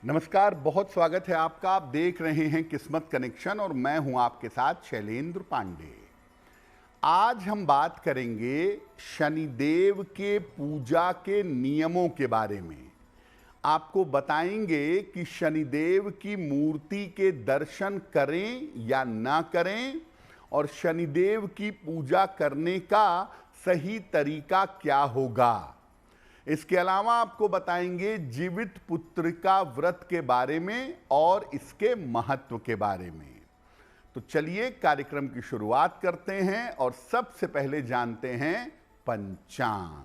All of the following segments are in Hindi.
नमस्कार, बहुत स्वागत है आपका। आप देख रहे हैं किस्मत कनेक्शन और मैं हूं आपके साथ शैलेंद्र पांडे। आज हम बात करेंगे शनिदेव के पूजा के नियमों के बारे में। आपको बताएंगे कि शनिदेव की मूर्ति के दर्शन करें या ना करें और शनिदेव की पूजा करने का सही तरीका क्या होगा। इसके अलावा आपको बताएंगे जीवित पुत्रिका व्रत के बारे में और इसके महत्व के बारे में। तो चलिए कार्यक्रम की शुरुआत करते हैं और सबसे पहले जानते हैं पंचांग।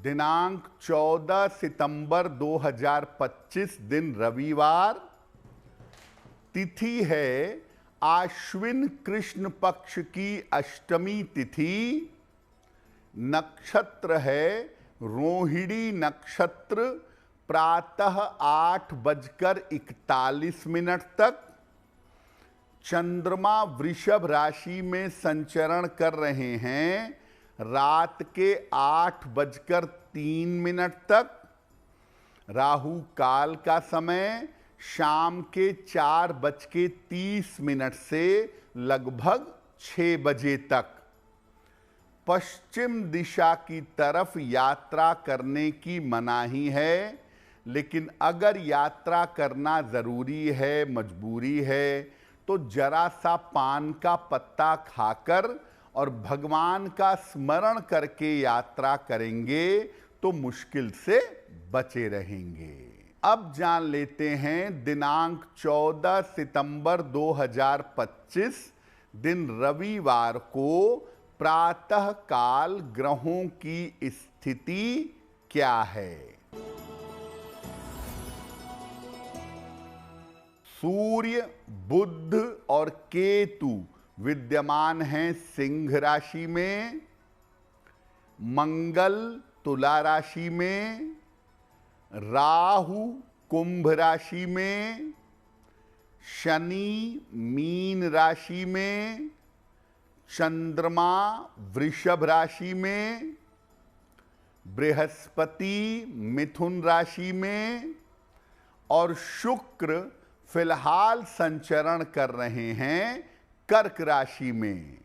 दिनांक 14 सितंबर 2025 दिन रविवार। तिथि है आश्विन कृष्ण पक्ष की अष्टमी तिथि। नक्षत्र है रोहिणी नक्षत्र। प्रातः 8:41 तक। चंद्रमा वृषभ राशि में संचरण कर रहे हैं रात के 8:03 तक। राहु काल का समय शाम के 4:30 से लगभग 6 बजे तक। पश्चिम दिशा की तरफ यात्रा करने की मनाही है, लेकिन अगर यात्रा करना जरूरी है, मजबूरी है, तो जरा सा पान का पत्ता खाकर और भगवान का स्मरण करके यात्रा करेंगे तो मुश्किल से बचे रहेंगे। अब जान लेते हैं दिनांक 14 सितंबर 2025 दिन रविवार को प्रातः काल ग्रहों की स्थिति क्या है। सूर्य, बुध और केतु विद्यमान हैं सिंह राशि में। मंगल तुला राशि में। राहु कुंभ राशि में। शनि मीन राशि में। चंद्रमा वृषभ राशि में। बृहस्पति मिथुन राशि में और शुक्र फिलहाल संचरण कर रहे हैं कर्क राशि में।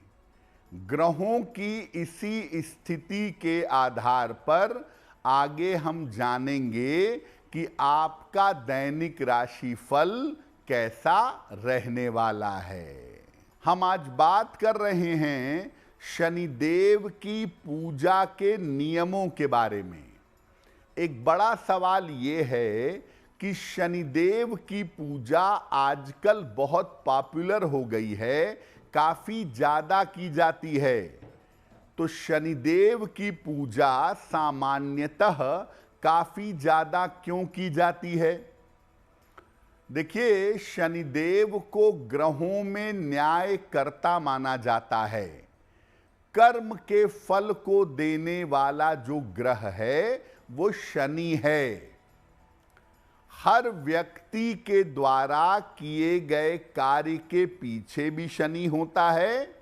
ग्रहों की इसी स्थिति के आधार पर आगे हम जानेंगे कि आपका दैनिक राशिफल कैसा रहने वाला है। हम आज बात कर रहे हैं शनिदेव की पूजा के नियमों के बारे में। एक बड़ा सवाल ये है कि शनिदेव की पूजा आजकल बहुत पॉपुलर हो गई है, काफी ज्यादा की जाती है। तो शनिदेव की पूजा सामान्यतः काफी ज्यादा क्यों की जाती है? देखिए, शनिदेव को ग्रहों में न्यायकर्ता माना जाता है। कर्म के फल को देने वाला जो ग्रह है वो शनि है। हर व्यक्ति के द्वारा किए गए कार्य के पीछे भी शनि होता है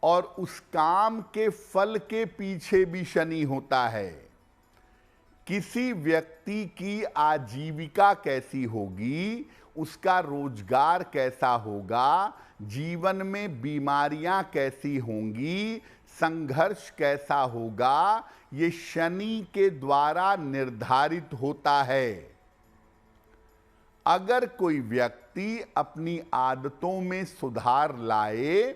और उस काम के फल के पीछे भी शनि होता है। किसी व्यक्ति की आजीविका कैसी होगी, उसका रोजगार कैसा होगा, जीवन में बीमारियां कैसी होंगी, संघर्ष कैसा होगा, ये शनि के द्वारा निर्धारित होता है। अगर कोई व्यक्ति अपनी आदतों में सुधार लाए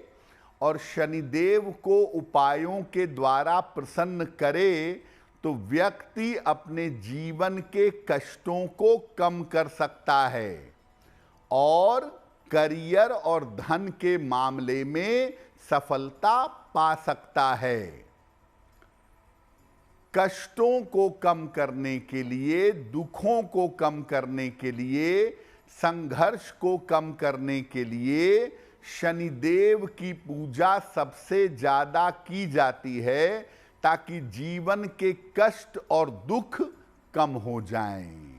और शनिदेव को उपायों के द्वारा प्रसन्न करे तो व्यक्ति अपने जीवन के कष्टों को कम कर सकता है और करियर और धन के मामले में सफलता पा सकता है। कष्टों को कम करने के लिए, दुखों को कम करने के लिए, संघर्ष को कम करने के लिए शनिदेव की पूजा सबसे ज्यादा की जाती है ताकि जीवन के कष्ट और दुख कम हो जाएं।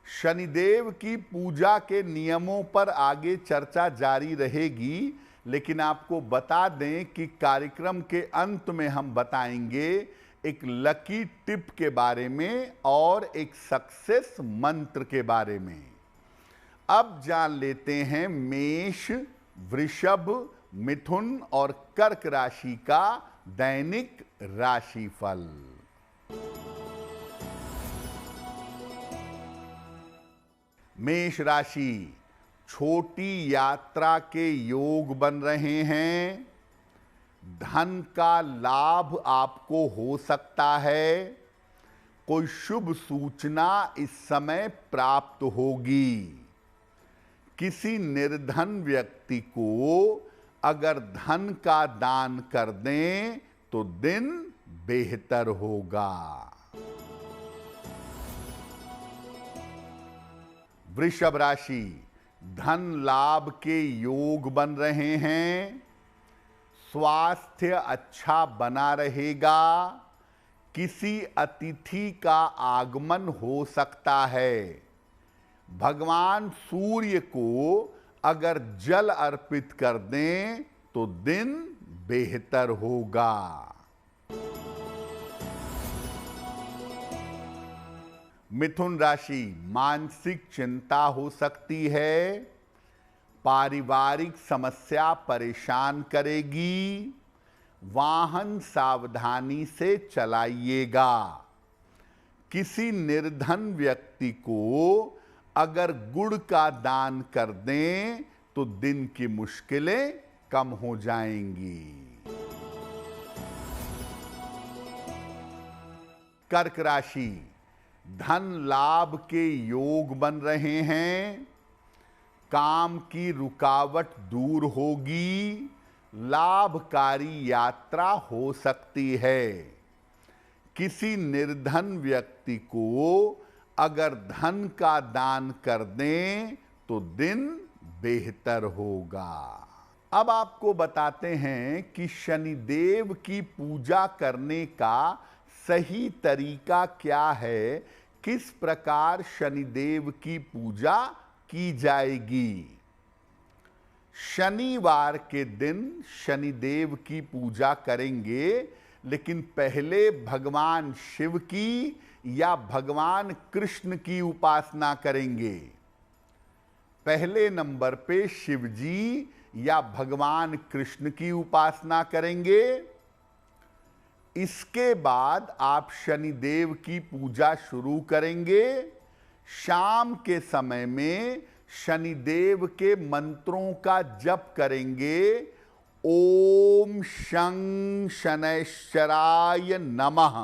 शनिदेव की पूजा के नियमों पर आगे चर्चा जारी रहेगी, लेकिन आपको बता दें कि कार्यक्रम के अंत में हम बताएंगे एक लकी टिप के बारे में और एक सक्सेस मंत्र के बारे में। अब जान लेते हैं मेष, वृषभ, मिथुन और कर्क राशि का दैनिक राशिफल। मेष राशि, छोटी यात्रा के योग बन रहे हैं। धन का लाभ आपको हो सकता है। कोई शुभ सूचना इस समय प्राप्त होगी। किसी निर्धन व्यक्ति को अगर धन का दान कर दें तो दिन बेहतर होगा। वृषभ राशि, धन लाभ के योग बन रहे हैं। स्वास्थ्य अच्छा बना रहेगा। किसी अतिथि का आगमन हो सकता है। भगवान सूर्य को अगर जल अर्पित कर दें तो दिन बेहतर होगा। मिथुन राशि, मानसिक चिंता हो सकती है। पारिवारिक समस्या परेशान करेगी। वाहन सावधानी से चलाइएगा। किसी निर्धन व्यक्ति को अगर गुड़ का दान कर दें तो दिन की मुश्किलें कम हो जाएंगी। कर्क राशि, धन लाभ के योग बन रहे हैं। काम की रुकावट दूर होगी। लाभकारी यात्रा हो सकती है। किसी निर्धन व्यक्ति को अगर धन का दान कर दें तो दिन बेहतर होगा। अब आपको बताते हैं कि शनिदेव की पूजा करने का सही तरीका क्या है, किस प्रकार शनिदेव की पूजा की जाएगी। शनिवार के दिन शनिदेव की पूजा करेंगे, लेकिन पहले भगवान शिव की या भगवान कृष्ण की उपासना करेंगे। पहले नंबर पे शिव जी या भगवान कृष्ण की उपासना करेंगे। इसके बाद आप शनिदेव की पूजा शुरू करेंगे। शाम के समय में शनिदेव के मंत्रों का जप करेंगे। ओम शं शनैश्चराय नमः।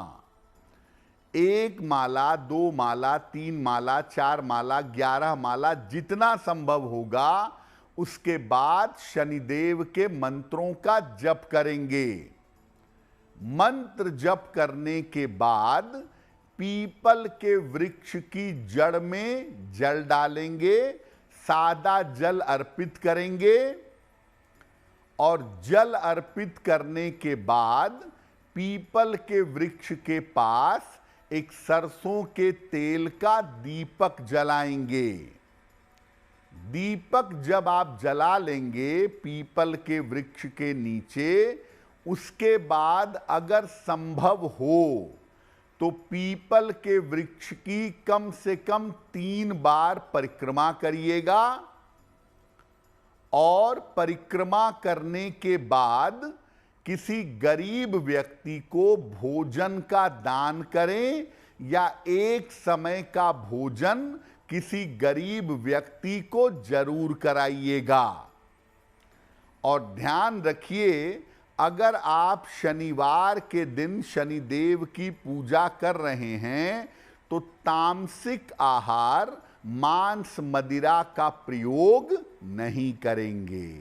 1 माला, 2 माला, 3 माला, 4 माला, 11 माला, जितना संभव होगा उसके बाद शनिदेव के मंत्रों का जप करेंगे। मंत्र जप करने के बाद पीपल के वृक्ष की जड़ में जल डालेंगे। सादा जल अर्पित करेंगे और जल अर्पित करने के बाद पीपल के वृक्ष के पास एक सरसों के तेल का दीपक जलाएंगे। दीपक जब आप जला लेंगे पीपल के वृक्ष के नीचे, उसके बाद अगर संभव हो तो पीपल के वृक्ष की कम से कम 3 बार परिक्रमा करिएगा और परिक्रमा करने के बाद किसी गरीब व्यक्ति को भोजन का दान करें या एक समय का भोजन किसी गरीब व्यक्ति को जरूर कराइएगा। और ध्यान रखिए, अगर आप शनिवार के दिन शनिदेव की पूजा कर रहे हैं तो तामसिक आहार, मांस मदिरा का प्रयोग नहीं करेंगे।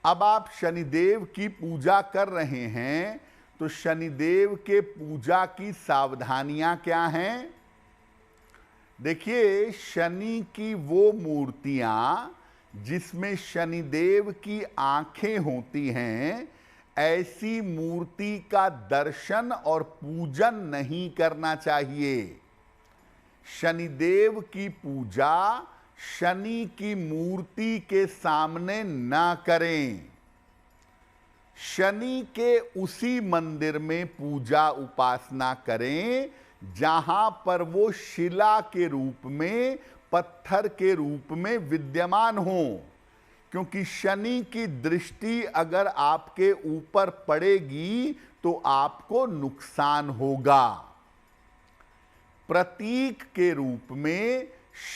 अब आप शनिदेव की पूजा कर रहे हैं तो शनिदेव के पूजा की सावधानियां क्या हैं? देखिए, शनि की वो मूर्तियां जिसमें शनिदेव की आंखें होती हैं, ऐसी मूर्ति का दर्शन और पूजन नहीं करना चाहिए। शनिदेव की पूजा शनि की मूर्ति के सामने ना करें। शनि के उसी मंदिर में पूजा उपासना करें जहां पर वो शिला के रूप में, पत्थर के रूप में विद्यमान हो, क्योंकि शनि की दृष्टि अगर आपके ऊपर पड़ेगी तो आपको नुकसान होगा। प्रतीक के रूप में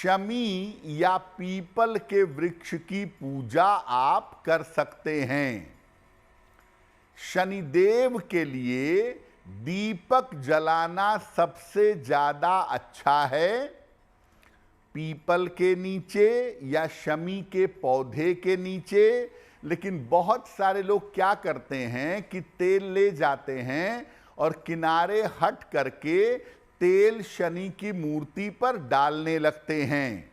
शमी या पीपल के वृक्ष की पूजा आप कर सकते हैं। शनिदेव के लिए दीपक जलाना सबसे ज्यादा अच्छा है। पीपल के नीचे या शमी के पौधे के नीचे। लेकिन बहुत सारे लोग क्या करते हैं कि तेल ले जाते हैं और किनारे हट करके तेल शनि की मूर्ति पर डालने लगते हैं।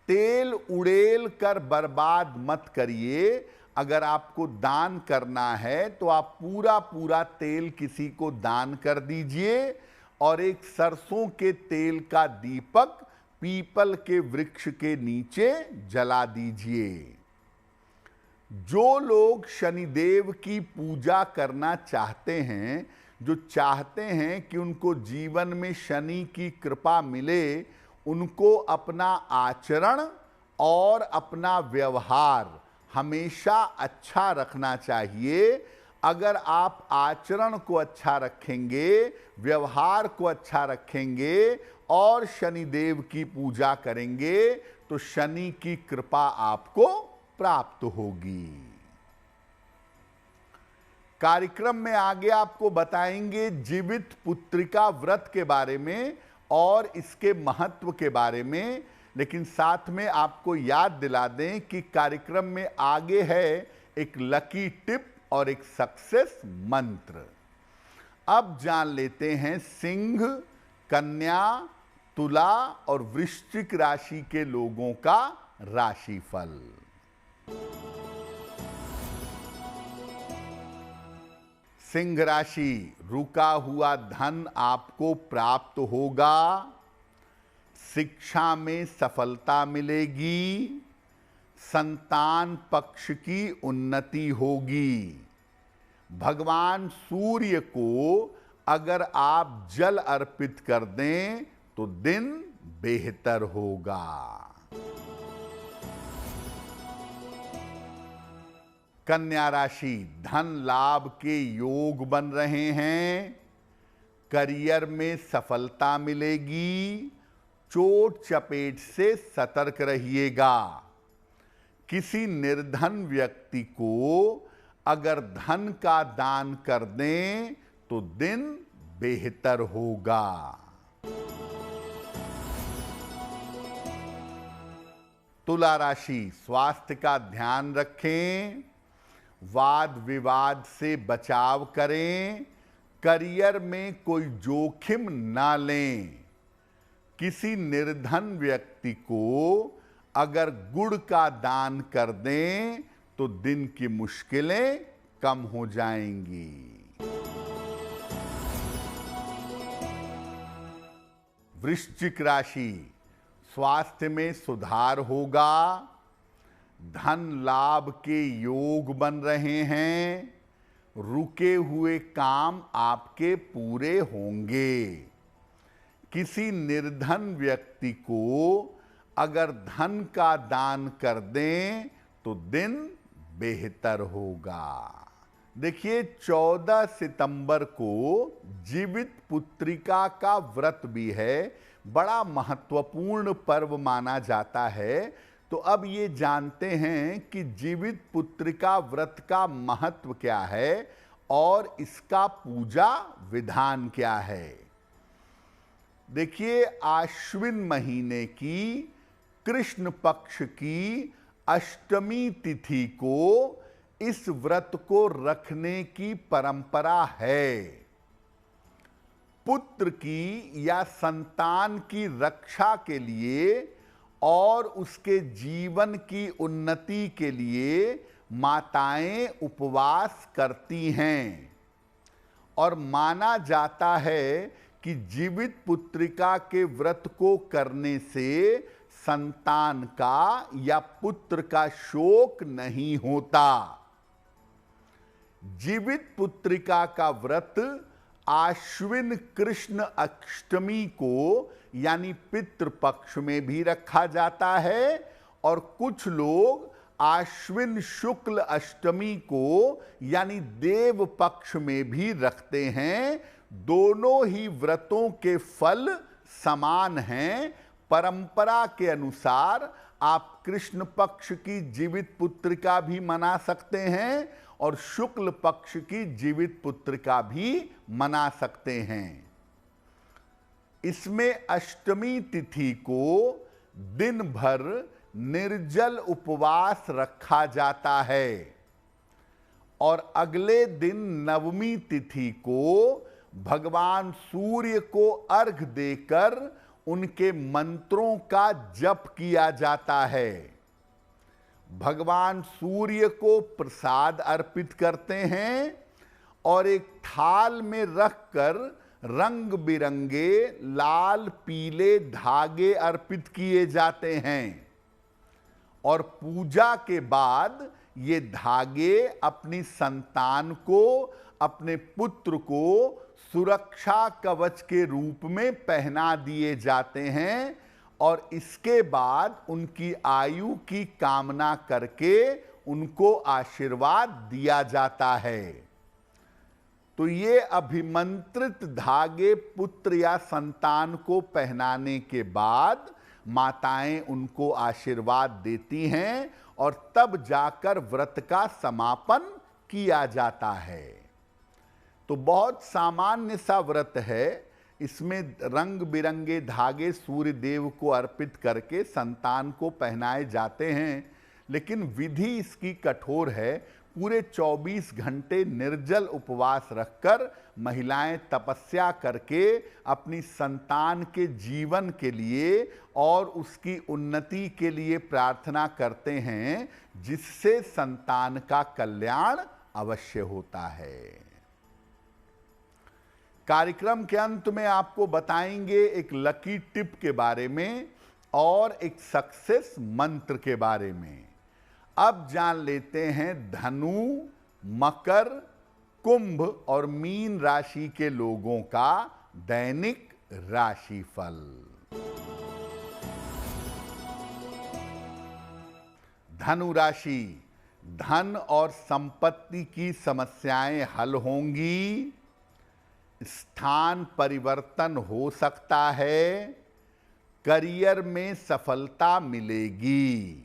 तेल उड़ेल कर बर्बाद मत करिए। अगर आपको दान करना है तो आप पूरा पूरा तेल किसी को दान कर दीजिए और एक सरसों के तेल का दीपक पीपल के वृक्ष के नीचे जला दीजिए। जो लोग शनिदेव की पूजा करना चाहते हैं, जो चाहते हैं कि उनको जीवन में शनि की कृपा मिले, उनको अपना आचरण और अपना व्यवहार हमेशा अच्छा रखना चाहिए। अगर आप आचरण को अच्छा रखेंगे, व्यवहार को अच्छा रखेंगे और शनिदेव की पूजा करेंगे तो शनि की कृपा आपको प्राप्त होगी। कार्यक्रम में आगे आपको बताएंगे जीवित पुत्रिका व्रत के बारे में और इसके महत्व के बारे में। लेकिन साथ में आपको याद दिला दें कि कार्यक्रम में आगे है एक लकी टिप और एक सक्सेस मंत्र। अब जान लेते हैं सिंह, कन्या, तुला और वृश्चिक राशि के लोगों का राशिफल। सिंह राशि, रुका हुआ धन आपको प्राप्त होगा। शिक्षा में सफलता मिलेगी। संतान पक्ष की उन्नति होगी। भगवान सूर्य को अगर आप जल अर्पित कर दें तो दिन बेहतर होगा। कन्या राशि, धन लाभ के योग बन रहे हैं। करियर में सफलता मिलेगी। चोट चपेट से सतर्क रहिएगा। किसी निर्धन व्यक्ति को अगर धन का दान कर दें तो दिन बेहतर होगा। तुला राशि, स्वास्थ्य का ध्यान रखें। वाद विवाद से बचाव करें। करियर में कोई जोखिम ना लें। किसी निर्धन व्यक्ति को अगर गुड़ का दान कर दें तो दिन की मुश्किलें कम हो जाएंगी। वृश्चिक राशि, स्वास्थ्य में सुधार होगा। धन लाभ के योग बन रहे हैं। रुके हुए काम आपके पूरे होंगे। किसी निर्धन व्यक्ति को अगर धन का दान कर दें तो दिन बेहतर होगा। देखिए 14 सितंबर को जीवित पुत्रिका का व्रत भी है। बड़ा महत्वपूर्ण पर्व माना जाता है। तो अब ये जानते हैं कि जीवित पुत्रिका व्रत का महत्व क्या है और इसका पूजा विधान क्या है। देखिए आश्विन महीने की कृष्ण पक्ष की अष्टमी तिथि को इस व्रत को रखने की परंपरा है। पुत्र की या संतान की रक्षा के लिए और उसके जीवन की उन्नति के लिए माताएं उपवास करती हैं और माना जाता है कि जीवित पुत्रिका के व्रत को करने से संतान का या पुत्र का शोक नहीं होता। जीवित पुत्रिका का व्रत आश्विन कृष्ण अष्टमी को यानी पितृपक्ष में भी रखा जाता है और कुछ लोग आश्विन शुक्ल अष्टमी को यानी देव पक्ष में भी रखते हैं। दोनों ही व्रतों के फल समान हैं। परंपरा के अनुसार आप कृष्ण पक्ष की जीवित पुत्रिका भी मना सकते हैं और शुक्ल पक्ष की जीवित पुत्रिका भी मना सकते हैं। इसमें अष्टमी तिथि को दिन भर निर्जल उपवास रखा जाता है और अगले दिन नवमी तिथि को भगवान सूर्य को अर्घ देकर उनके मंत्रों का जप किया जाता है। भगवान सूर्य को प्रसाद अर्पित करते हैं और एक थाल में रखकर रंग बिरंगे लाल पीले धागे अर्पित किए जाते हैं और पूजा के बाद ये धागे अपनी संतान को, अपने पुत्र को सुरक्षा कवच के रूप में पहना दिए जाते हैं और इसके बाद उनकी आयु की कामना करके उनको आशीर्वाद दिया जाता है। तो ये अभिमंत्रित धागे पुत्र या संतान को पहनाने के बाद माताएं उनको आशीर्वाद देती हैं और तब जाकर व्रत का समापन किया जाता है। तो बहुत सामान्य सा व्रत है। इसमें रंग बिरंगे धागे सूर्य देव को अर्पित करके संतान को पहनाए जाते हैं, लेकिन विधि इसकी कठोर है। पूरे 24 घंटे निर्जल उपवास रखकर महिलाएं तपस्या करके अपनी संतान के जीवन के लिए और उसकी उन्नति के लिए प्रार्थना करते हैं, जिससे संतान का कल्याण अवश्य होता है। कार्यक्रम के अंत में आपको बताएंगे एक लकी टिप के बारे में और एक सक्सेस मंत्र के बारे में। अब जान लेते हैं धनु, मकर, कुंभ और मीन राशि के लोगों का दैनिक राशिफल। धनु राशि, धन और संपत्ति की समस्याएं हल होंगी। स्थान परिवर्तन हो सकता है। करियर में सफलता मिलेगी।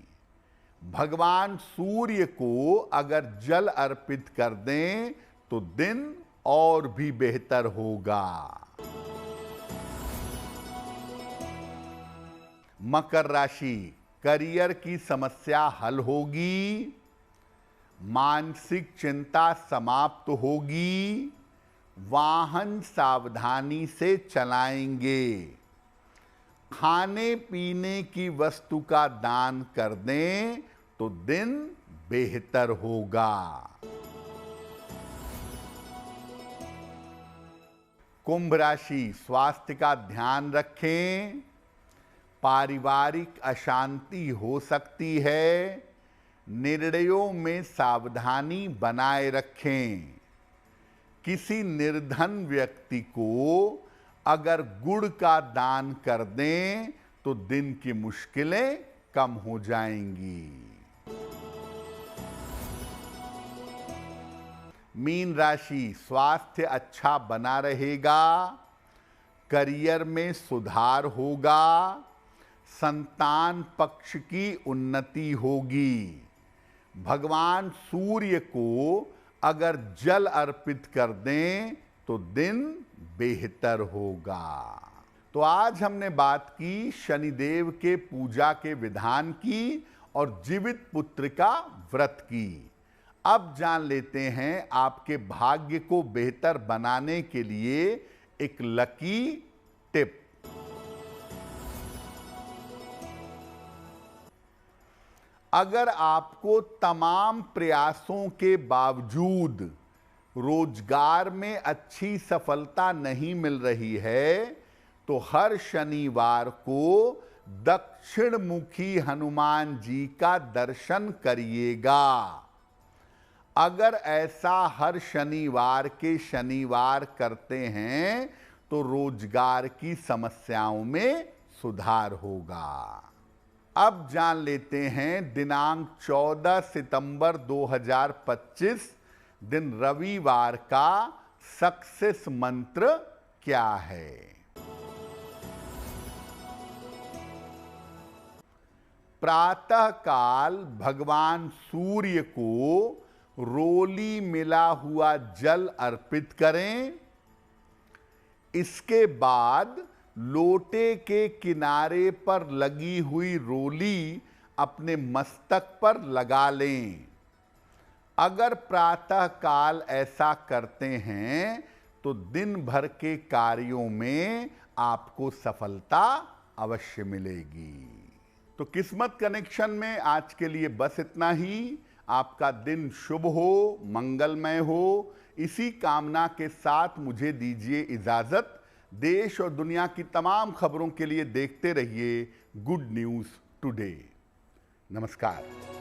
भगवान सूर्य को अगर जल अर्पित कर दें तो दिन और भी बेहतर होगा। मकर राशि, करियर की समस्या हल होगी। मानसिक चिंता समाप्त होगी। वाहन सावधानी से चलाएंगे। खाने पीने की वस्तु का दान कर दें तो दिन बेहतर होगा। कुंभ राशि, स्वास्थ्य का ध्यान रखें। पारिवारिक अशांति हो सकती है। निर्णयों में सावधानी बनाए रखें। किसी निर्धन व्यक्ति को अगर गुड़ का दान कर दें तो दिन की मुश्किलें कम हो जाएंगी। मीन राशि, स्वास्थ्य अच्छा बना रहेगा। करियर में सुधार होगा। संतान पक्ष की उन्नति होगी। भगवान सूर्य को अगर जल अर्पित कर दें तो दिन बेहतर होगा। तो आज हमने बात की शनिदेव के पूजा के विधान की और जीवित पुत्र का व्रत की। अब जान लेते हैं आपके भाग्य को बेहतर बनाने के लिए एक लकी टिप। अगर आपको तमाम प्रयासों के बावजूद रोजगार में अच्छी सफलता नहीं मिल रही है तो हर शनिवार को दक्षिण मुखी हनुमान जी का दर्शन करिएगा। अगर ऐसा हर शनिवार के शनिवार करते हैं तो रोजगार की समस्याओं में सुधार होगा। अब जान लेते हैं दिनांक 14 सितंबर 2025 दिन रविवार का सक्सेस मंत्र क्या है। प्रातः काल भगवान सूर्य को रोली मिला हुआ जल अर्पित करें। इसके बाद लोटे के किनारे पर लगी हुई रोली अपने मस्तक पर लगा लें। अगर प्रातः काल ऐसा करते हैं तो दिन भर के कार्यों में आपको सफलता अवश्य मिलेगी। तो किस्मत कनेक्शन में आज के लिए बस इतना ही। आपका दिन शुभ हो, मंगलमय हो, इसी कामना के साथ मुझे दीजिए इजाजत। देश और दुनिया की तमाम खबरों के लिए देखते रहिए गुड न्यूज़ टुडे। नमस्कार।